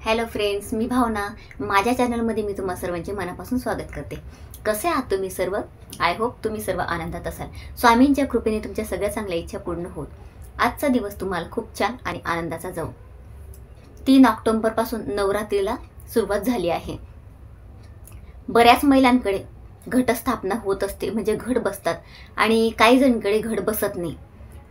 Hello friends, मी भावना. माझ्या चॅनलमध्ये मी तुम्हा सर्वांचे मनापासून स्वागत करते. कसे आहात तुम्ही सर्व? आय होप तुम्ही सर्व आनंदात असाल. स्वामींच्या कृपेने तुमच्या सगळ्या चांगल्या इच्छा पूर्ण होत आजचा दिवस तुम्हाला खूप छान आणि आनंदाचा जाऊ. 3 ऑक्टोबर पासून नवरात्रीला सुरुवात झाली आहे. बऱ्याच महिलांकडे घटस्थापना होत असते, म्हणजे घट बसतात, आणि काही जणकडे घट बसत नाही.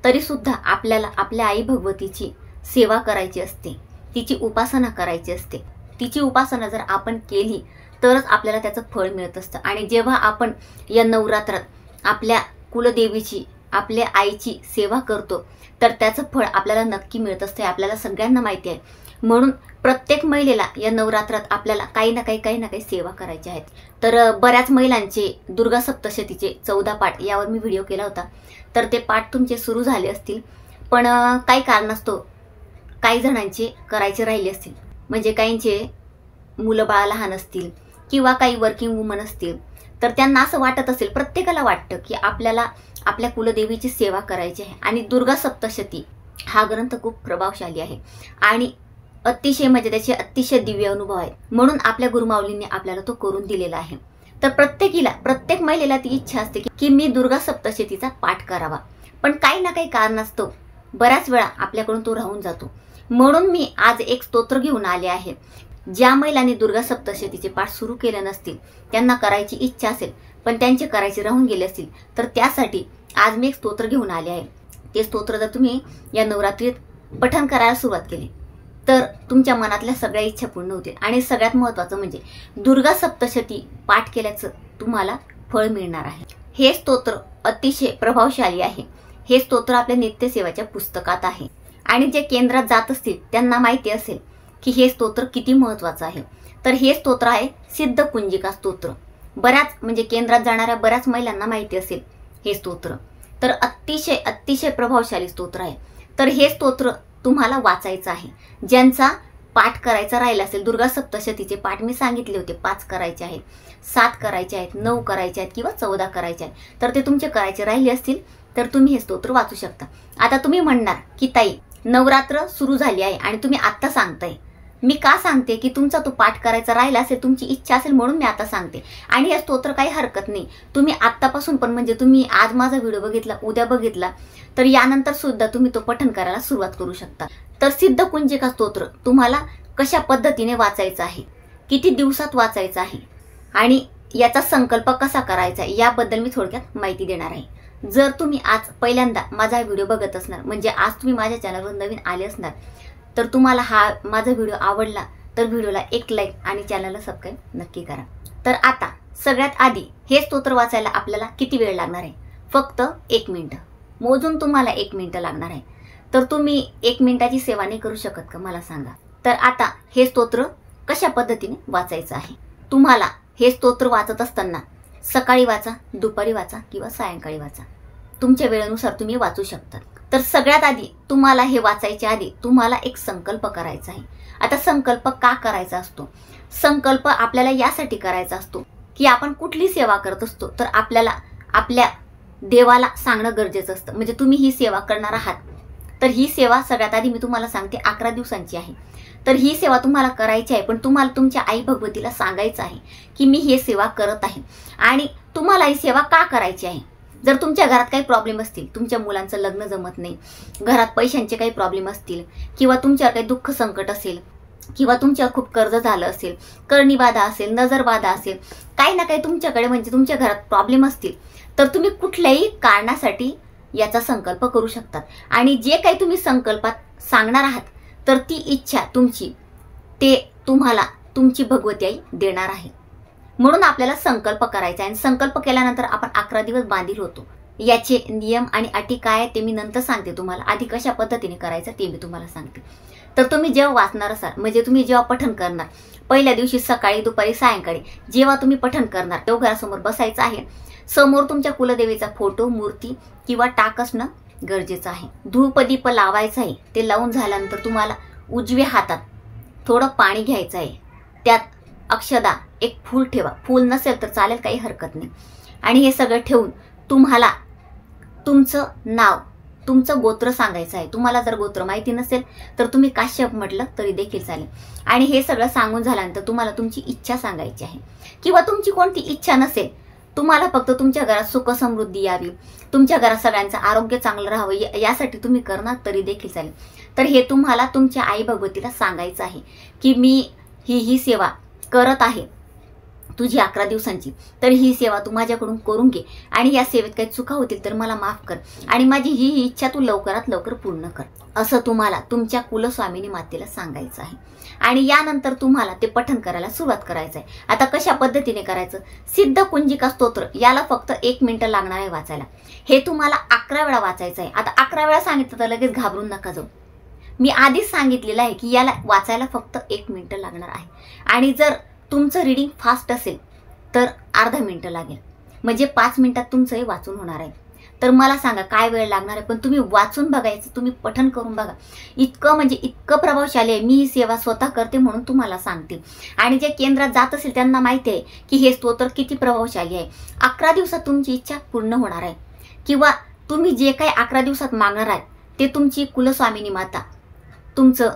तरी सुद्धा आपल्याला आपल्या आई भगवतीची सेवा करायची असते, तिची उपासना करायची असते. तिची उपासना जर आपण केली तरच आपल्याला त्याचं फळ मिळत असतं. आणि जेव्हा आपण या नवरात्रात आपल्या कुलदेवीची, आपल्या आईची सेवा करतो तर त्याचं फळ आपल्याला नक्की मिळत असते. आपल्याला सगळ्यांना माहिती आहे. म्हणून प्रत्येक महिलेला या नवरात्रात आपल्याला काही ना काही सेवा करायची आहेत. तर बऱ्याच महिलांचे दुर्गा सप्तशतीचे 14 पाठ यावर मी व्हिडिओ केला होता. तर ते पाठ तुमचे सुरू झाले असतील, पण काही कारणास्तव काही जणांचे करायचे राहिले असतील. म्हणजे काहींचे मुलं बाळ लहान असतील किंवा काही वर्किंग वुमन असतील, तर त्यांना असं वाटत असेल, प्रत्येकाला वाटतं की आपल्याला आपल्या कुलदेवीची सेवा करायची आहे. आणि दुर्गा सप्तशती हा ग्रंथ खूप प्रभावशाली आहे आणि अतिशय, म्हणजे त्याचे अतिशय दिव्य अनुभव आहेत. म्हणून आपल्या गुरुमाऊलींनी आपल्याला तो करून दिलेला आहे. तर प्रत्येक महिलेला ती इच्छा असते की मी दुर्गा सप्तशतीचा पाठ करावा, पण काही ना काही कारणास्तव बऱ्याच वेळा आपल्याकडून तो राहून जातो. म्हणून मी आज एक स्तोत्र घेऊन आले आहे. ज्या महिलांनी दुर्गा सप्तशतीचे पाठ सुरू केले नसतील, त्यांना करायची इच्छा असेल पण त्यांचे करायचे राहून गेले असतील, तर त्यासाठी आज मी एक स्तोत्र घेऊन आले आहे. ते स्तोत्र जर तुम्ही या नवरात्रीत पठण करायला सुरुवात केली तर तुमच्या मनातल्या सगळ्या इच्छा पूर्ण होतील. आणि सगळ्यात महत्त्वाचं म्हणजे दुर्गा सप्तशती पाठ केल्याचं तुम्हाला फळ मिळणार आहे. हे स्तोत्र अतिशय प्रभावशाली आहे. हे स्तोत्र आपल्या नित्यसेवाच्या पुस्तकात आहे. आणि जे केंद्रात जात असतील त्यांना माहिती असेल की हे स्तोत्र किती महत्त्वाचं आहे. तर हे स्तोत्र आहे सिद्ध कुंजिका स्तोत्र. म्हणजे केंद्रात जाणाऱ्या बऱ्याच महिलांना माहिती असेल हे स्तोत्र. तर अतिशय प्रभावशाली स्तोत्र आहे. तर हे स्तोत्र तुम्हाला वाचायचं आहे. ज्यांचा पाठ करायचा राहिला असेल, दुर्गा सप्तशतीचे पाठ मी सांगितले होते, 5 करायचे आहेत, 7 करायचे आहेत, 9 करायचे आहेत किंवा 14 करायचे आहेत. तर ते तुमचे करायचे राहिले असतील तर तुम्ही हे स्तोत्र वाचू शकता. आता तुम्ही म्हणणार की ताई, नवरात्र सुरू झाली आहे आणि तुम्ही आत्ता सांगताय. मी का सांगते की तुमचा तो पाठ करायचा राहिला असेल, तुमची इच्छा असेल, म्हणून मी आता सांगते. आणि हे स्तोत्र काही हरकत नाही, तुम्ही आत्तापासून पण, म्हणजे तुम्ही आज माझा व्हिडिओ बघितला, उद्या बघितला, तर यानंतर सुद्धा तुम्ही तो पठण करायला सुरुवात करू शकता. तर सिद्ध कुंजिका स्तोत्र तुम्हाला कशा पद्धतीने वाचायचं आहे, किती दिवसात वाचायचं आहे आणि याचा संकल्प कसा करायचा याबद्दल मी थोडक्यात माहिती देणार आहे. जर तुम्ही आज पहिल्यांदा माझा व्हिडिओ बघत असणार, म्हणजे आज तुम्ही माझ्या चॅनलवर नवीन आले असणार, तर तुम्हाला हा माझा व्हिडिओ आवडला तर व्हिडिओला एक लाईक आणि चॅनलला सबस्क्राईब नक्की करा. तर आता सगळ्यात आधी हे स्तोत्र वाचायला आपल्याला किती वेळ लागणार आहे? फक्त 1 मिनिट. मोजून तुम्हाला 1 मिनिट लागणार आहे. तर तुम्ही 1 मिनिटाची सेवा नाही करू शकत का, मला सांगा. तर आता हे स्तोत्र कशा पद्धतीने वाचायचं आहे? तुम्हाला हे स्तोत्र वाचत असताना सकाळी वाचा, दुपारी वाचा किंवा सायंकाळी वाचा, तुमच्या वेळेनुसार तुम्ही वाचू शकता. तर सगळ्यात आधी तुम्हाला हे वाचायच्या आधी तुम्हाला एक संकल्प करायचा आहे. आता संकल्प का करायचा असतो? संकल्प आपल्याला यासाठी करायचा असतो की आपण कुठली सेवा करत असतो तर आपल्याला आपल्या देवाला सांगणं गरजेचं असतं. म्हणजे तुम्ही ही सेवा करणार आहात, तर ही सेवा सगळ्यात आधी मी तुम्हाला सांगते 11 दिवसांची आहे. तर ही सेवा तुम्हाला करायची आहे, पण तुम्हाला तुमच्या आई भगवतीला सांगायचं आहे की मी ही सेवा करत आहे. आणि तुम्हाला ही सेवा का करायची आहे? जर तुमच्या घरात काही प्रॉब्लेम असतील, तुमच्या मुलांचं लग्न जमत नाही, घरात पैशांचे काही प्रॉब्लेम असतील, किंवा तुमच्यावर काही दुःख संकट असेल, किंवा तुमच्यावर खूप कर्ज झालं असेल, कर्णीबाधा असेल, नजरबाधा असेल, काही ना काही तुमच्याकडे, म्हणजे तुमच्या घरात प्रॉब्लेम असतील, तर तुम्ही कुठल्याही कारणासाठी याचा संकल्प करू शकतात. आणि जे काही तुम्ही संकल्पात सांगणार आहात तर ती इच्छा तुमची, ते तुम्हाला तुमची भगवती आई देणार आहे. म्हणून आपल्याला संकल्प करायचा आहे. आणि संकल्प केल्यानंतर आपण 11 दिवस बांधील होतो. याचे नियम आणि अटी काय आहे ते मी नंतर सांगते तुम्हाला. आधी कशा पद्धतीने करायचं ते मी तुम्हाला सांगते. तर तुम्ही जेव्हा वाचणार असाल, म्हणजे तुम्ही जेव्हा पठण करणार, पहिल्या दिवशी सकाळी, दुपारी, सायंकाळी जेव्हा तुम्ही पठण करणार, देवघरासमोर बसायचं आहे. समोर तुमच्या कुलदेवीचा फोटो, मूर्ती किंवा टाक असणं गरजेचं आहे. धूपदीप लावायचं आहे. ते लावून झाल्यानंतर तुम्हाला उजव्या हातात थोडं पाणी घ्यायचं आहे. त्यात अक्षदा, एक फूल ठेवा. फूल नसेल तर चालेल, काही हरकत नाही. आणि हे सगळं ठेवून तुम्हाला तुमचं नाव तुमचं गोत्र सांगायचं आहे. तुम्हाला जर गोत्र माहिती नसेल तर तुम्ही काश्यप म्हटलं तरी देखील चालेल. आणि हे सगळं सांगून झाल्यानंतर तुम्हाला तुमची इच्छा सांगायची आहे, किंवा तुमची कोणती इच्छा नसेल, तुम्हाला फक्त तुमच्या घरात सुख समृद्धी यावी, तुमच्या घरात सगळ्यांचं आरोग्य चांगलं राहावं यासाठी तुम्ही करणार तरी देखील चालेल. तर हे तुम्हाला तुमच्या आई भगवतीला सांगायचं आहे की मी ही सेवा करत आहे तुझी 11 दिवसांची, तर ही सेवा तू माझ्याकडून करून घे आणि या सेवेत काही चुका होतील तर मला माफ कर आणि माझी ही इच्छा तू लवकरात लवकर पूर्ण कर, असं तुम्हाला तुमच्या कुलस्वामिनी मातेला सांगायचं आहे. आणि यानंतर तुम्हाला ते पठण करायला सुरुवात करायचं आहे. आता कशा पद्धतीने करायचं? सिद्ध कुंजिका स्तोत्र याला फक्त 1 मिनिट लागणार आहे वाचायला. हे तुम्हाला 11 वेळा वाचायचं आहे. आता 11 वेळा सांगितलं तर लगेच घाबरून नका जाऊ. मी आधीच सांगितलेलं आहे की याला वाचायला फक्त 1 मिनिट लागणार आहे. आणि जर तुमचं रीडिंग फास्ट असेल तर अर्धा मिनिट लागेल, म्हणजे 5 मिनिटात तुमचं हे वाचून होणार आहे. तर मला सांगा काय वेळ लागणार आहे? पण तुम्ही वाचून बघायचं, तुम्ही पठण करून बघा. इतकं म्हणजे इतकं प्रभावशाली आहे. मी ही सेवा स्वतः करते म्हणून तुम्हाला सांगते. आणि जे केंद्रात जात असेल त्यांना माहिती आहे की हे स्तोत्र किती प्रभावशाली आहे. 11 दिवसात तुमची इच्छा पूर्ण होणार आहे, किंवा तुम्ही जे काही 11 दिवसात मागणार आहे ते तुमची कुलस्वामिनी माता तुमचं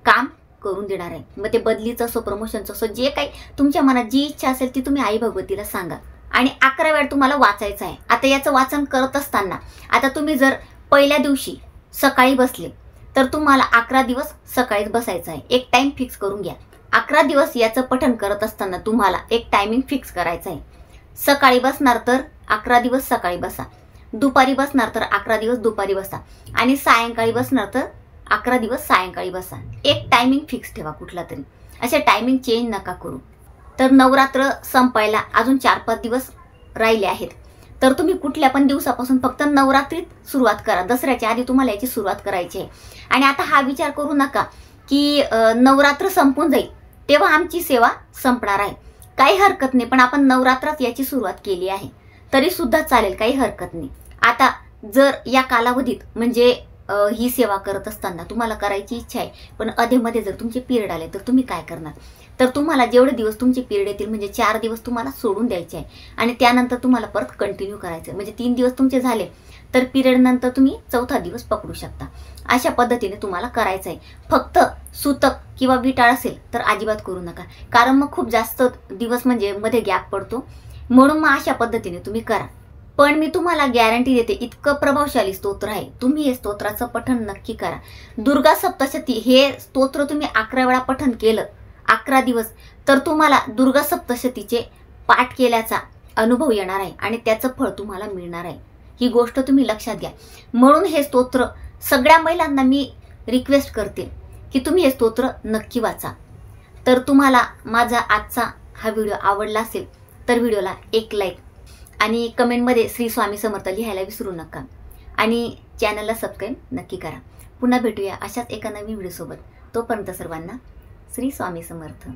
काम करून देणार आहे. मग ते बदलीचं असो, प्रमोशनचं असो, जे काही तुमच्या मनात जी इच्छा असेल ती तुम्ही आई भगवतीला सांगा. आणि 11 वेळा तुम्हाला वाचायचं आहे. आता याचं वाचन करत असताना आता तुम्ही जर पहिल्या दिवशी सकाळी बसले तर तुम्हाला 11 दिवस सकाळीच बसायचं आहे. एक टाइम फिक्स करून घ्या. 11 दिवस याचं पठण करत असताना तुम्हाला एक टायमिंग फिक्स करायचं आहे. सकाळी बसणार तर 11 दिवस सकाळी बसा, दुपारी बसणार तर 11 दिवस दुपारी बसा, आणि सायंकाळी बसणार तर 11 दिवस सायंकाळी बसा. एक टायमिंग फिक्स ठेवा कुठला तरी, असे टायमिंग चेंज नका करू. तर नवरात्र संपायला अजून 4-5 दिवस राहिले आहेत, तर तुम्ही कुठल्या पण दिवसापासून फक्त नवरात्रीत सुरुवात करा. दसऱ्याच्या आधी तुम्हाला याची सुरुवात करायची आहे. आणि आता हा विचार करू नका की नवरात्र संपून जाईल तेव्हा आमची सेवा संपणार आहे. काही हरकत नाही, पण आपण नवरात्रात याची सुरुवात केली आहे तरी सुद्धा चालेल, काही हरकत नाही. आता जर या कालावधीत म्हणजे ही सेवा करत असताना तुम्हाला करायची इच्छा आहे, पण अधेमध्ये जर तुमचे पिरियड आले तर तुम्ही काय करणार? तर तुम्हाला जेवढे दिवस तुमचे पिरियड येतील म्हणजे 4 दिवस तुम्हाला सोडून द्यायचे आहे आणि त्यानंतर तुम्हाला परत कंटिन्यू करायचं आहे. म्हणजे 3 दिवस तुमचे झाले तर पिरियड नंतर तुम्ही 4था दिवस पकडू शकता. अशा पद्धतीने तुम्हाला करायचं आहे. फक्त सूतक किंवा विटाळ असेल तर अजिबात करू नका, कारण मग खूप जास्त दिवस म्हणजे मध्ये गॅप पडतो. म्हणून मग अशा पद्धतीने तुम्ही करा. पण मी तुम्हाला गॅरंटी देते, इतकं प्रभावशाली स्तोत्र आहे. तुम्ही हे स्तोत्राचं पठण नक्की करा. दुर्गा सप्तशती हे स्तोत्र तुम्ही 11 वेळा पठण केलं 11 दिवस तर तुम्हाला दुर्गा सप्तशतीचे पाठ केल्याचा अनुभव येणार आहे आणि त्याचं फळ तुम्हाला मिळणार आहे. ही गोष्ट तुम्ही लक्षात घ्या. म्हणून हे स्तोत्र सगळ्या महिलांना मी रिक्वेस्ट करते की तुम्ही हे स्तोत्र नक्की वाचा. तर तुम्हाला माझा आजचा हा व्हिडिओ आवडला असेल तर व्हिडिओला एक लाईक आणि कमेंटमध्ये श्री स्वामी समर्थ लिहायला विसरू नका आणि चॅनलला सबस्क्राईब नक्की करा. पुन्हा भेटूया अशाच एका नवीन व्हिडिओसोबत. तोपर्यंत सर्वांना श्री स्वामी समर्थ.